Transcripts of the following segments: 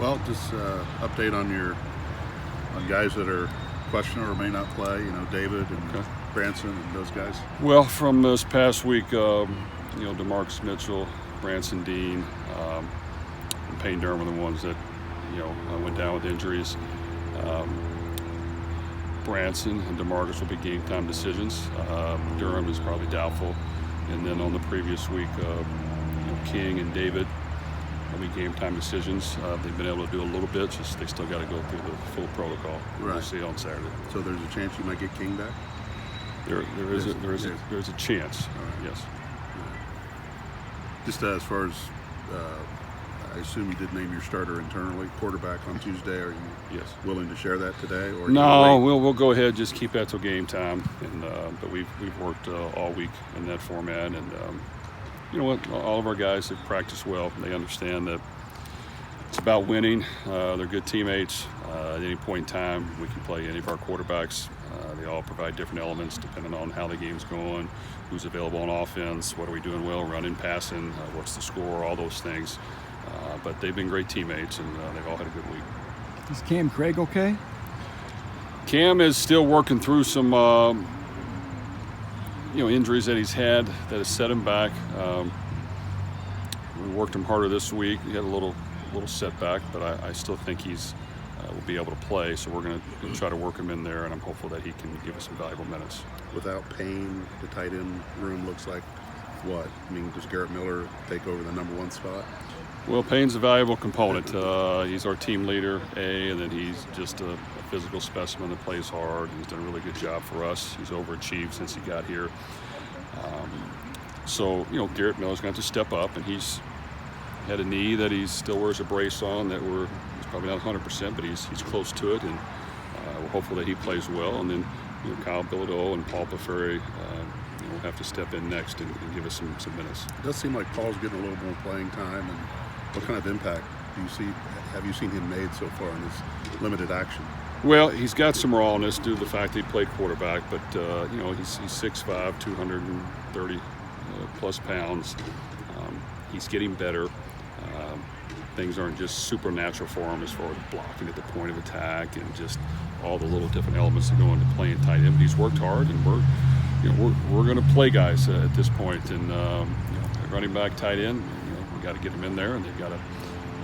Well, just update on guys that are questionable or may not play. David and Okay. Branson and those guys. Well, from this past week, DeMarcus Mitchell, Branson Dean, and Payne Durham are the ones that went down with injuries. Branson and DeMarcus will be game time decisions. Durham is probably doubtful, and then on the previous week, King and David will be game time decisions. They've been able to do a little bit, just they still got to go through the full protocol. Right. We'll see on Saturday. So there's a chance you might get King back. There is Yes. a chance. Right. Yes. Just as far as, I assume you did name your starter internally, quarterback on Tuesday. Are you Yes. willing to share that today? Or No, we'll go ahead, just keep that till game time. And but we've worked all week in that format, and you know what? All of our guys have practiced well. They understand that it's about winning. They're good teammates. At any point in time, we can play any of our quarterbacks. They all provide different elements depending on how the game's going, who's available on offense, what are we doing well, running, passing, what's the score, all those things. But they've been great teammates, and they've all had a good week. Is Cam Craig okay? Cam is still working through some injuries that he's had that has set him back. We worked him harder this week. He had a little setback, but I still think he's will be able to play. So we're going to try to work him in there, and I'm hopeful that he can give us some valuable minutes. Without Payne, the tight end room looks like what? I mean, does Garrett Miller take over the number one spot? Well, Payne's a valuable component. He's our team leader, and then he's just a physical specimen that plays hard. He's done a really good job for us. He's overachieved since he got here. So Garrett Miller's going to have to step up, and he's had a knee that he still wears a brace on that he's probably not 100%, but he's close to it, and we're hopeful that he plays well. And then Kyle Bilodeau and Paul Paferi will have to step in next and give us some minutes. It does seem like Paul's getting a little more playing time. And what kind of impact have you seen him made so far in his limited action? Well, he's got some rawness due to the fact that he played quarterback, but he's 6'5", 230 plus pounds. He's getting better. Things aren't just supernatural for him as far as blocking at the point of attack and just all the little different elements that go into playing tight end. But he's worked hard, and we're going to play guys at this point. And running back, tight end, we got to get them in there, and they've got to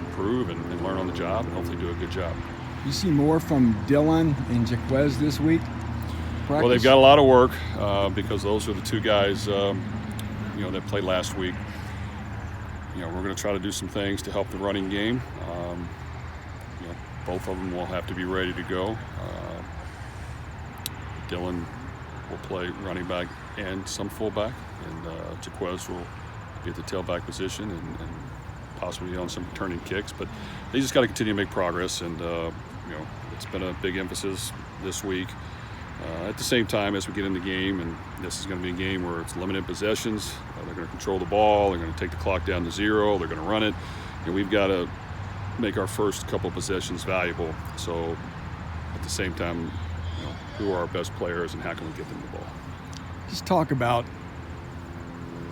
improve and learn on the job, and hopefully do a good job. You see more from Dylan and Jaquez this week? Well, they've got a lot of work because those are the two guys that played last week. We're going to try to do some things to help the running game. Both of them will have to be ready to go. Dylan will play running back and some fullback, and Jaquez will be at the tailback position and possibly on some returning kicks. But they just got to continue to make progress, and it's been a big emphasis this week. At the same time, as we get in the game, and this is going to be a game where it's limited possessions, they're going to control the ball, they're going to take the clock down to 0, they're going to run it, and we've got to make our first couple possessions valuable. So at the same time, who are our best players and how can we get them the ball? Just talk about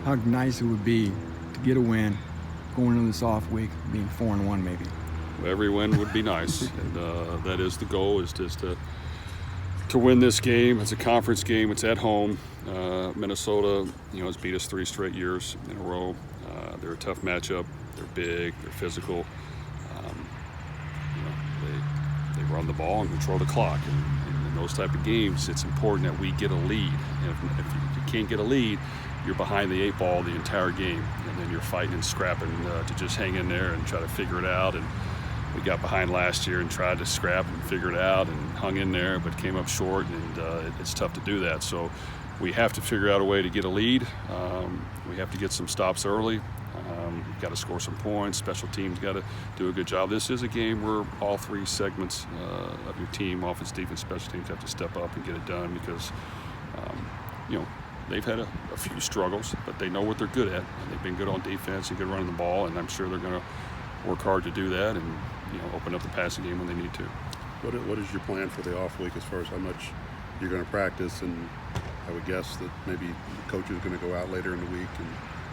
how nice it would be to get a win going into this off week, being 4-1 maybe. Every win would be nice, and that is the goal, is just to win this game. It's a conference game. It's at home. Minnesota, has beat us 3 straight years in a row. They're a tough matchup. They're big. They're physical. They run the ball and control the clock. And in those type of games, it's important that we get a lead. And if you can't get a lead, you're behind the 8 ball the entire game, and then you're fighting and scrapping to just hang in there and try to figure it out. And we got behind last year and tried to scrap and figure it out and hung in there, but came up short, and it's tough to do that. So we have to figure out a way to get a lead. We have to get some stops early. We've got to score some points. Special teams got to do a good job. This is a game where all 3 segments of your team, offense, defense, special teams, have to step up and get it done because, they've had a few struggles, but they know what they're good at. They've been good on defense and good running the ball, and I'm sure they're going to work hard to do that and open up the passing game when they need to. What is your plan for the off week as far as how much you're going to practice? And I would guess that maybe the coach is going to go out later in the week and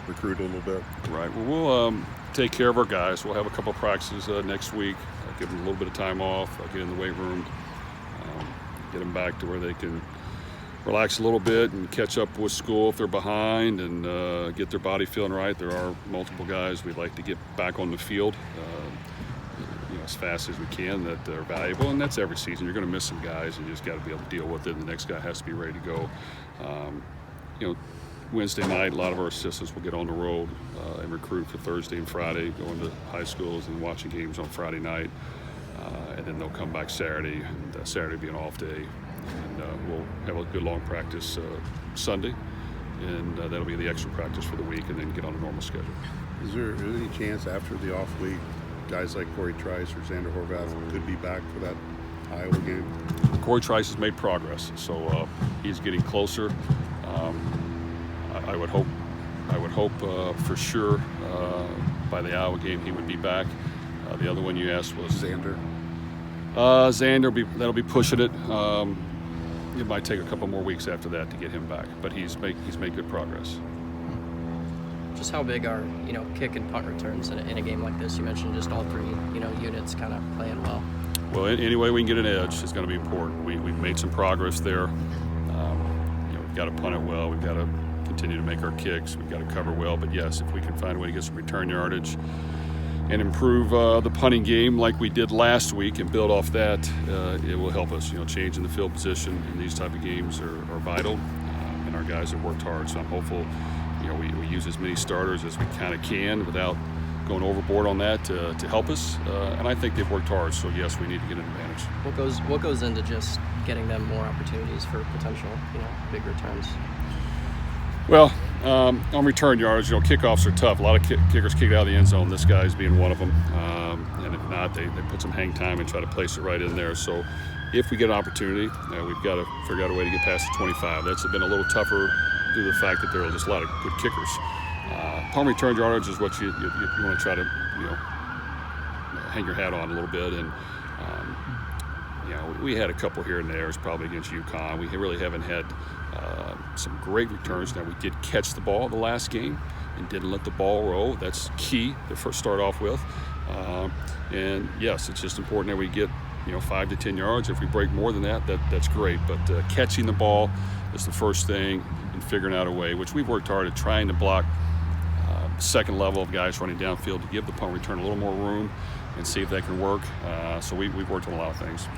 recruit a little bit. Right. Well, take care of our guys. We'll have a couple of practices next week. Give them a little bit of time off. Get in the weight room. Get them back to where they can relax a little bit and catch up with school if they're behind, and get their body feeling right. There are multiple guys we'd like to get back on the field as fast as we can that are valuable, and that's every season. You're going to miss some guys, and you just got to be able to deal with it. And the next guy has to be ready to go. Wednesday night, a lot of our assistants will get on the road and recruit for Thursday and Friday, going to high schools and watching games on Friday night. And then they'll come back Saturday, and Saturday will be an off day. And we'll have a good long practice Sunday, and that'll be the extra practice for the week, and then get on a normal schedule. Is there any chance after the off week, guys like Corey Trice or Xander Horvath could be back for that Iowa game? Corey Trice has made progress, so he's getting closer. I would hope for sure by the Iowa game he would be back. The other one you asked was Xander. Xander that'll be pushing it. It might take a couple more weeks after that to get him back, but he's made good progress. Just how big are kick and punt returns in a game like this? You mentioned just all three units kind of playing well. Well, any way we can get an edge is going to be important. We've made some progress there. We've got to punt it well. We've got to continue to make our kicks. We've got to cover well. But yes, if we can find a way to get some return yardage and improve the punting game like we did last week and build off that, it will help us. Changing the field position in these type of games are vital, and our guys have worked hard. So I'm hopeful. We use as many starters as we kind of can without going overboard on that to help us, and I think they've worked hard. So yes, we need to get an advantage. What goes into just getting them more opportunities for potential big returns? Well, on return yards, kickoffs are tough. A lot of kickers kick out of the end zone. This guy's being one of them, and if not, they put some hang time and try to place it right in there. So if we get an opportunity, we've got to figure out a way to get past the 25. That's been a little tougher due to the fact that there are just a lot of good kickers. Punt return yardage is what you want to try to hang your hat on a little bit, and we had a couple here and there. It's probably against UConn. We really haven't had some great returns. Now we did catch the ball the last game and didn't let the ball roll. That's key to first start off with. And yes, it's just important that we get 5 to 10 yards. If we break more than that's great. But catching the ball is the first thing, and figuring out a way, which we've worked hard at trying to block second level of guys running downfield to give the punt return a little more room and see if that can work. So we've worked on a lot of things.